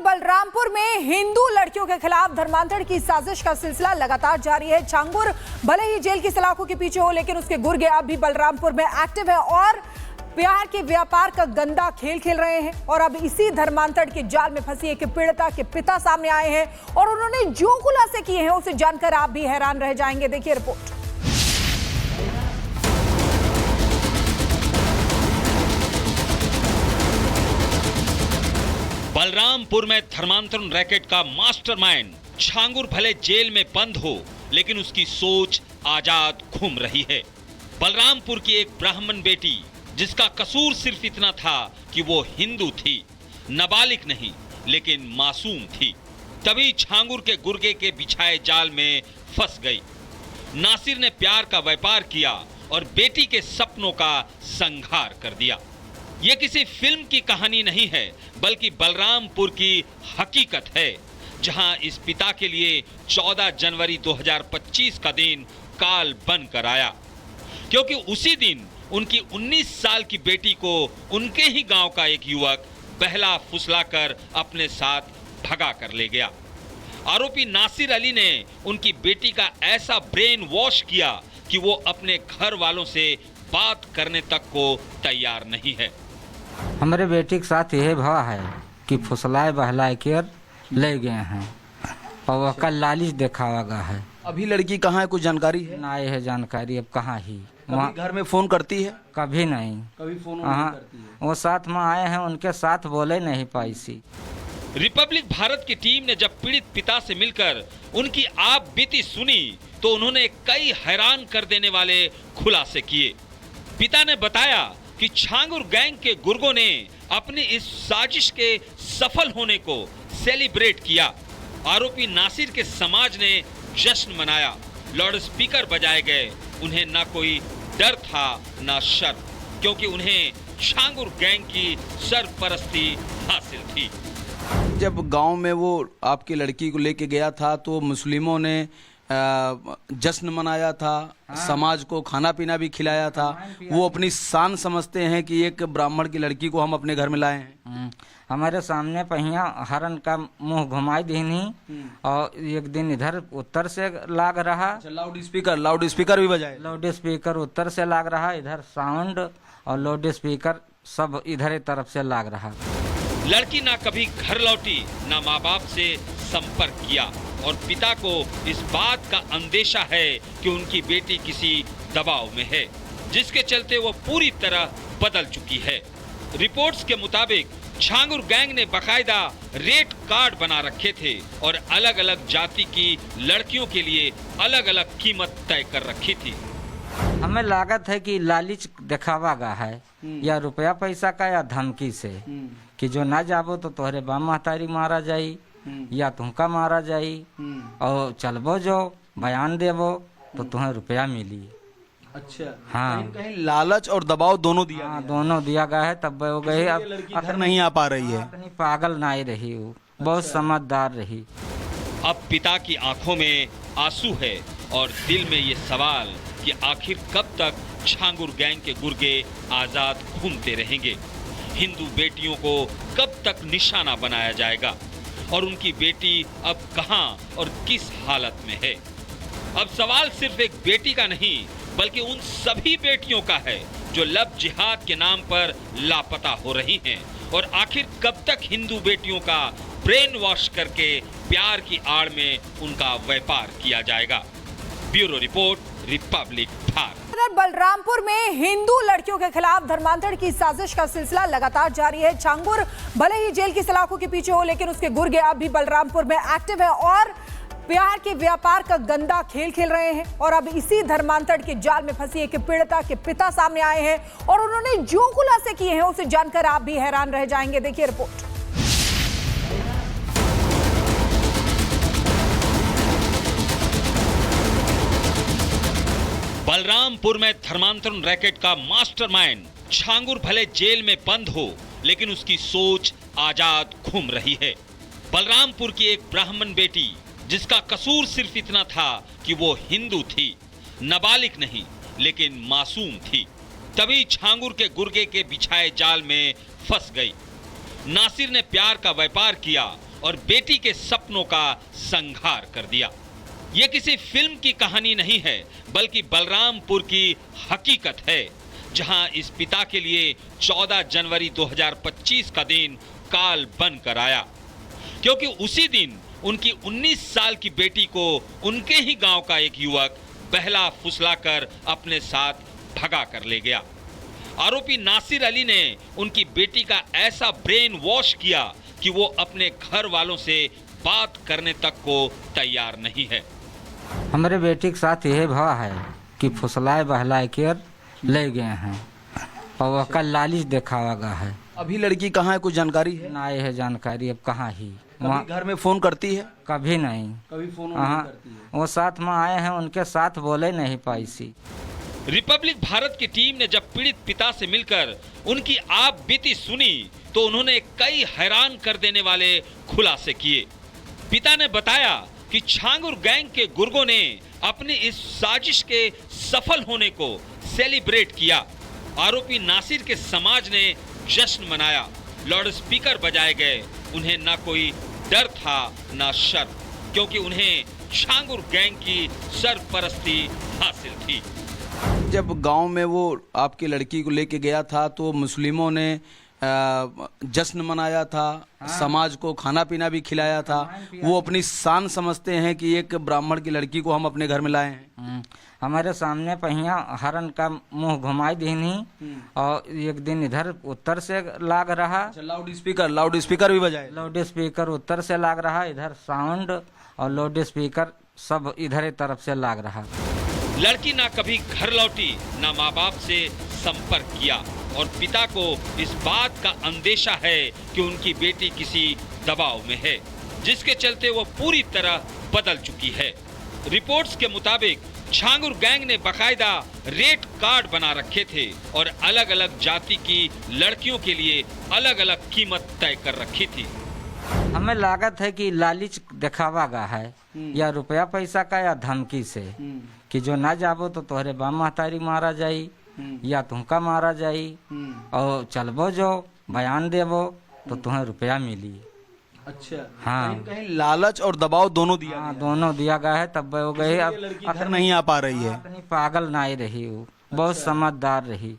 बलरामपुर में हिंदू लड़कियों के खिलाफ धर्मांतरण की साजिश का सिलसिला लगातार जारी है। छांगुर भले ही जेल की सलाखों के पीछे हो, लेकिन उसके गुर्गे अब भी बलरामपुर में एक्टिव है और प्यार के व्यापार का गंदा खेल खेल रहे हैं। और अब इसी धर्मांतरण के जाल में फंसी एक पीड़िता के पिता सामने आए हैं और उन्होंने जो खुलासे किए हैं उसे जानकर आप भी हैरान रह जाएंगे। देखिए रिपोर्ट। बलरामपुर में धर्मांतरण रैकेट का मास्टरमाइंड छांगुर भले जेल में बंद हो, लेकिन उसकी सोच आजाद घूम रही है। बलरामपुर की एक ब्राह्मण बेटी, जिसका कसूर सिर्फ इतना था कि वो हिंदू थी, नाबालिग नहीं लेकिन मासूम थी, तभी छांगुर के गुर्गे के बिछाए जाल में फंस गई। नासिर ने प्यार का व्यापार किया और बेटी के सपनों का संहार कर दिया। ये किसी फिल्म की कहानी नहीं है, बल्कि बलरामपुर की हकीकत है, जहां इस पिता के लिए 14 जनवरी 2025 का दिन काल बनकर आया, क्योंकि उसी दिन उनकी 19 साल की बेटी को उनके ही गांव का एक युवक बहला फुसलाकर अपने साथ भगा कर ले गया। आरोपी नासिर अली ने उनकी बेटी का ऐसा ब्रेन वॉश किया कि वो अपने घर वालों से बात करने तक को तैयार नहीं है। हमारे बेटी के साथ यह भाव है कि फुसलाए बहलाए कर ले गए हैं और वह कल लालिच दिखावा गया है। अभी लड़की कहाँ है, कुछ जानकारी है? ना ये है जानकारी, अब कहाँ ही वहाँ घर में फोन करती है? कभी नहीं, कभी फोन हाँ, करती है? वो साथ में आए हैं, उनके साथ बोले नहीं पाई सी। रिपब्लिक भारत की टीम ने जब पीड़ित पिता से मिलकर उनकी आप बीती सुनी, तो उन्होंने कई हैरान कर देने वाले खुलासे किए। पिता ने बताया कि छांगुर गैंग के गुर्गों ने अपनी इस साजिश के सफल होने को सेलिब्रेट किया। आरोपी नासिर के समाज ने जश्न मनाया, लाउड स्पीकर बजाए गए। उन्हें ना कोई डर था ना शर्म, क्योंकि उन्हें छांगुर गैंग की सरपरस्ती हासिल थी। जब गांव में वो आपकी लड़की को लेके गया था तो मुस्लिमों ने जश्न मनाया था, समाज को खाना पीना भी खिलाया था। वो अपनी शान समझते हैं कि एक ब्राह्मण की लड़की को हम अपने घर में लाए हैं। हमारे सामने पहिया हरन का मुंह घुमाई दीनी और एक दिन इधर उत्तर से लाग रहा। लाउड स्पीकर भी बजाए। लाउड स्पीकर उत्तर से लाग रहा, इधर साउंड और लाउड स्पीकर सब इधर तरफ से लाग रहा। लड़की ना कभी घर लौटी, ना माँ बाप से संपर्क किया और पिता को इस बात का अंदेशा है कि उनकी बेटी किसी दबाव में है, जिसके चलते वो पूरी तरह बदल चुकी है। रिपोर्ट्स के मुताबिक छांगुर गैंग ने बाकायदा रेट कार्ड बना रखे थे और अलग अलग जाति की लड़कियों के लिए अलग अलग कीमत तय कर रखी थी। हमें लागत है कि लालिच दिखावा गा है, या रुपया पैसा का या धमकी से, कि जो ना जाबो तो तोहरे बाप महतारी मारा जाई या तुमका मारा जाई, और चलबो जो बयान देबो तो तुम्हें रुपया मिली। अच्छा, हाँ, कहीं लालच और दबाव दोनों दिया हाँ, दोनों दिया गया है। तब वो गई, अब घर नहीं आ पा रही है। अपनी पागल नहीं रही, वो बहुत समझदार रही। अब पिता की आंखों में आंसू है और दिल में ये सवाल कि आखिर कब तक छांगुर गैंग के गुर्गे आजाद घूमते रहेंगे। हिंदू बेटियों को कब तक निशाना बनाया जाएगा और उनकी बेटी अब कहां और किस हालत में है। अब सवाल सिर्फ एक बेटी का नहीं, बल्कि उन सभी बेटियों का है जो लव जिहाद के नाम पर लापता हो रही हैं। और आखिर कब तक हिंदू बेटियों का ब्रेन वॉश करके प्यार की आड़ में उनका व्यापार किया जाएगा। Bureau report, Republic Bharat. Balrampur में हिंदू लड़कियों के खिलाफ धर्मांतरण की साजिश का सिलसिला लगातार जारी है। छांगुर भले ही जेल की सलाखों के पीछे हो, लेकिन उसके गुर्गे अब भी बलरामपुर में एक्टिव है और प्यार के व्यापार का गंदा खेल खेल रहे हैं। और अब इसी धर्मांतरण के जाल में फंसी एक पीड़िता के पिता सामने आए हैं और उन्होंने जो खुलासे किए हैं उसे जानकर आप भी हैरान रह जाएंगे। देखिए रिपोर्ट। बलरामपुर में धर्मांतरण रैकेट का मास्टरमाइंड छांगुर भले जेल में बंद हो, लेकिन उसकी सोच आजाद घूम रही है। बलरामपुर की एक ब्राह्मण बेटी, जिसका कसूर सिर्फ इतना था कि वो हिंदू थी, नाबालिग नहीं लेकिन मासूम थी, तभी छांगुर के गुर्गे के बिछाए जाल में फंस गई। नासिर ने प्यार का व्यापार किया और बेटी के सपनों का संहार कर दिया। ये किसी फिल्म की कहानी नहीं है, बल्कि बलरामपुर की हकीकत है, जहां इस पिता के लिए 14 जनवरी 2025 का दिन काल बन कर आया, क्योंकि उसी दिन उनकी 19 साल की बेटी को उनके ही गांव का एक युवक बहला फुसलाकर अपने साथ भगा कर ले गया। आरोपी नासिर अली ने उनकी बेटी का ऐसा ब्रेन वॉश किया कि वो अपने घर वालों से बात करने तक को तैयार नहीं है। हमारे बेटी के साथ यह भाव है कि फुसलाए बहलाए कर ले गए हैं और वह का लालिच दिखावा गया है। अभी लड़की कहाँ है, कुछ जानकारी है? ना ये है जानकारी, अब कहाँ ही कभी घर में फोन करती है? कभी नहीं, कभी फोन हाँ करती है? वो साथ में आए हैं, उनके साथ बोले नहीं पाई सी। रिपब्लिक भारत की टीम ने जब पीड़ित पिता से मिलकर उनकी आप बीती सुनी तो उन्होंने कई हैरान कर देने वाले खुलासे किए। पिता ने बताया कि छांगुर गैंग के गुर्गों ने अपनी इस साजिश के सफल होने को सेलिब्रेट किया। आरोपी नासिर के समाज ने जश्न मनाया, लाउड स्पीकर बजाए गए। उन्हें ना कोई डर था ना शर्म, क्योंकि उन्हें छांगुर गैंग की सरपरस्ती हासिल थी। जब गांव में वो आपकी लड़की को लेके गया था तो मुस्लिमों ने जश्न मनाया था, समाज को खाना पीना भी खिलाया था। वो अपनी शान समझते हैं कि एक ब्राह्मण की लड़की को हम अपने घर में लाए हैं। हमारे सामने पहिया हरन का मुंह घुमाई दीनी और एक दिन इधर उत्तर से लाग रहा। लाउड स्पीकर भी बजाए। लाउड स्पीकर उत्तर से लाग रहा, इधर साउंड और लाउड स्पीकर सब इधर तरफ से लाग रहा। लड़की ना कभी घर लौटी, ना माँ बाप से संपर्क किया और पिता को इस बात का अंदेशा है कि उनकी बेटी किसी दबाव में है, जिसके चलते वो पूरी तरह बदल चुकी है। रिपोर्ट्स के मुताबिक छांगुर गैंग ने बकायदा रेट कार्ड बना रखे थे और अलग अलग जाति की लड़कियों के लिए अलग अलग कीमत तय कर रखी थी। हमें लागत है कि लालिच दिखावा गा है, या रुपया पैसा का या धमकी से कि जो ना जाबो तो तोहरे बाप महतारी मारा जाई या तुमका मारा जाई, और चलबो जो बयान देबो तो तुम्हें रुपया मिली। अच्छा, हाँ, कहीं लालच और दबाव दोनों दिया हाँ, दोनों दिया गया है। तब वो गए, अब घर नहीं आ पा रही है। इतनी पागल नहीं रही, वो बहुत समझदार रही।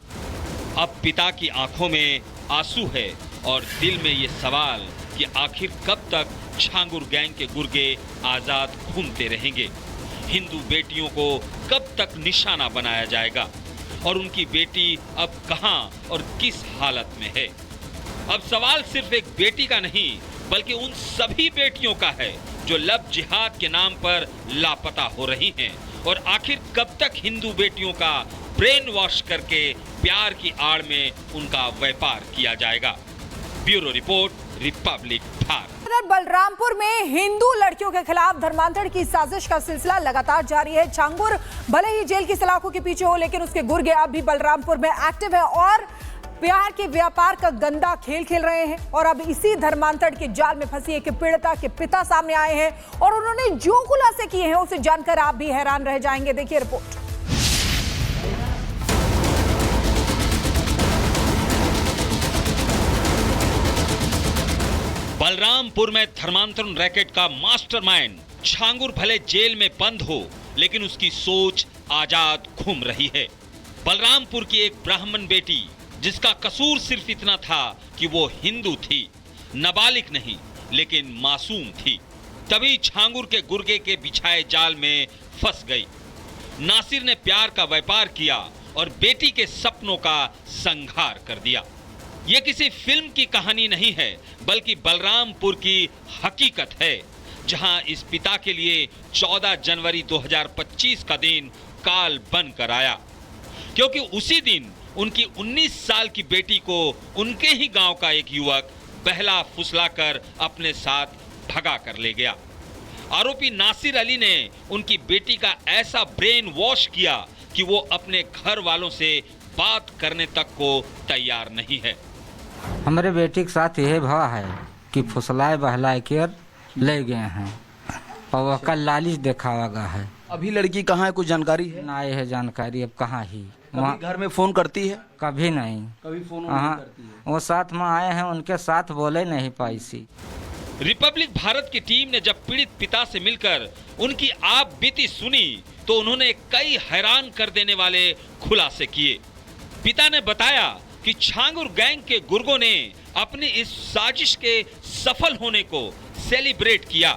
अब पिता की आंखों में आंसू है और दिल में ये सवाल कि आखिर कब तक छांगुर गैंग के गुर्गे आजाद घूमते रहेंगे। हिंदू बेटियों को कब तक निशाना बनाया जाएगा और उनकी बेटी अब कहां और किस हालत में है। अब सवाल सिर्फ एक बेटी का नहीं, बल्कि उन सभी बेटियों का है जो लव जिहाद के नाम पर लापता हो रही हैं। और आखिर कब तक हिंदू बेटियों का ब्रेन वॉश करके प्यार की आड़ में उनका व्यापार किया जाएगा। Bureau report, Republic Bharat. Balrampur में हिंदू लड़कियों के खिलाफ धर्मांतरण की साजिश का सिलसिला लगातार जारी है। छांगुर भले ही जेल की सलाखों के पीछे हो, लेकिन उसके गुर्गे अब भी बलरामपुर में एक्टिव है और प्यार के व्यापार का गंदा खेल खेल रहे हैं। और अब इसी धर्मांतरण के जाल में फंसी एक पीड़िता के पिता सामने आए हैं और उन्होंने जो खुलासे किए हैं उसे जानकर आप भी हैरान रह जाएंगे। देखिए रिपोर्ट। बलरामपुर में धर्मांतरण रैकेट का मास्टरमाइंड छांगुर भले जेल में बंद हो, लेकिन उसकी सोच आजाद घूम रही है। बलरामपुर की एक ब्राह्मण बेटी, जिसका कसूर सिर्फ इतना था कि वो हिंदू थी, नाबालिग नहीं लेकिन मासूम थी, तभी छांगुर के गुर्गे के बिछाए जाल में फंस गई। नासिर ने प्यार का व्यापार किया और बेटी के सपनों का संहार कर दिया। ये किसी फिल्म की कहानी नहीं है, बल्कि बलरामपुर की हकीकत है, जहां इस पिता के लिए 14 जनवरी 2025 का दिन काल बन कर आया, क्योंकि उसी दिन उनकी 19 साल की बेटी को उनके ही गांव का एक युवक बहला फुसलाकर अपने साथ भगा कर ले गया। आरोपी नासिर अली ने उनकी बेटी का ऐसा ब्रेन वॉश किया कि वो अपने घर वालों से बात करने तक को तैयार नहीं है। हमारे बेटी के साथ यह भाव है कि फुसलाए बहलाए कर ले गए हैं और वह का लालिच दिखावा गया है। अभी लड़की कहाँ है, कुछ जानकारी है? ना ये है जानकारी, अब कहाँ ही घर में फोन करती है? कभी नहीं, कभी फोन हाँ, करती है? वो साथ में आए हैं, उनके साथ बोले नहीं पाई सी। रिपब्लिक भारत की टीम ने जब पीड़ित पिता से मिलकर उनकी आप बीती सुनी तो उन्होंने कई हैरान कर देने वाले खुलासे किए। पिता ने बताया कि छांगुर गैंग के गुर्गों ने अपनी इस साजिश के सफल होने को सेलिब्रेट किया।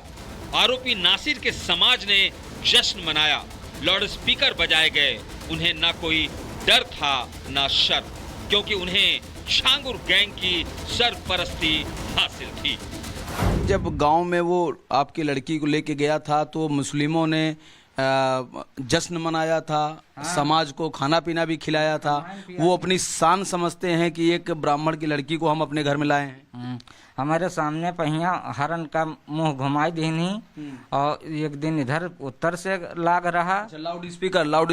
आरोपी नासिर के समाज ने जश्न मनाया, लाउड स्पीकर बजाए गए। उन्हें ना कोई डर था ना शर्म, क्योंकि उन्हें छांगुर गैंग की सरपरस्ती हासिल थी। जब गांव में वो आपकी लड़की को लेके गया था तो मुस्लिमों ने जश्न मनाया था, समाज को खाना पीना भी खिलाया था। वो अपनी शान समझते हैं कि एक ब्राह्मण की लड़की को हम अपने घर में लाए हैं। हमारे सामने पहिया हरन का मुंह घुमाई दीनी और एक दिन इधर उत्तर से लाग रहा। लाउड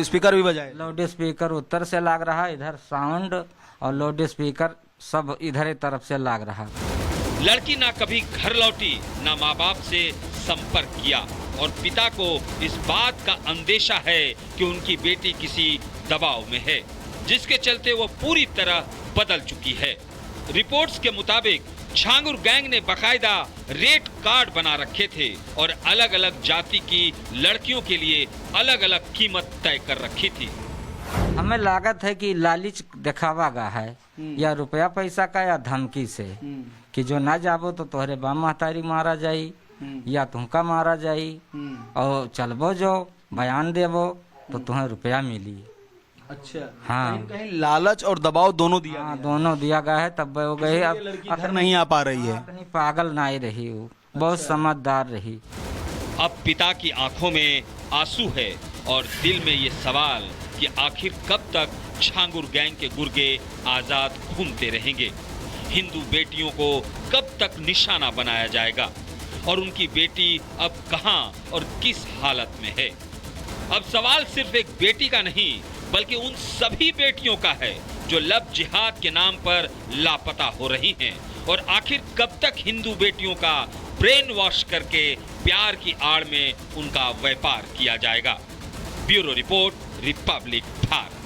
स्पीकर भी बजाए। लाउड स्पीकर उत्तर से लाग रहा, इधर साउंड और लाउड स्पीकर सब इधर तरफ से लाग रहा। लड़की ना कभी घर लौटी, ना माँ बाप से संपर्क किया और पिता को इस बात का अंदेशा है कि उनकी बेटी किसी दबाव में है, जिसके चलते वो पूरी तरह बदल चुकी है। रिपोर्ट्स के मुताबिक छांगुर गैंग ने बकायदा रेट कार्ड बना रखे थे और अलग अलग जाति की लड़कियों के लिए अलग अलग कीमत तय कर रखी थी। हमें लागत है कि लालच दिखावा गा है, या रुपया पैसा का या धमकी से, कि जो ना जाबो तो तोहरे बाप महतारी मारा जाई या तुमका मारा जाई, और चलबो जो बयान देबो तो तुम्हें रुपया मिली। अच्छा, हाँ, कहीं लालच और दबाव दोनों दिया हाँ, दोनों दिया गया है। तब वो गए। अब घर नहीं आ पा रही है। अपनी पागल नहीं रही, वो बहुत समझदार रही। अब पिता की आंखों में आंसू है और दिल में ये सवाल कि आखिर कब तक छांगुर गैंग के गुर्गे आजाद घूमते रहेंगे। हिंदू बेटियों को कब तक निशाना बनाया जाएगा और उनकी बेटी अब कहां और किस हालत में है। अब सवाल सिर्फ एक बेटी का नहीं बल्कि उन सभी बेटियों का है जो लव जिहाद के नाम पर लापता हो रही हैं। और आखिर कब तक हिंदू बेटियों का ब्रेन वॉश करके प्यार की आड़ में उनका व्यापार किया जाएगा। Bureau report, Republic Bharat.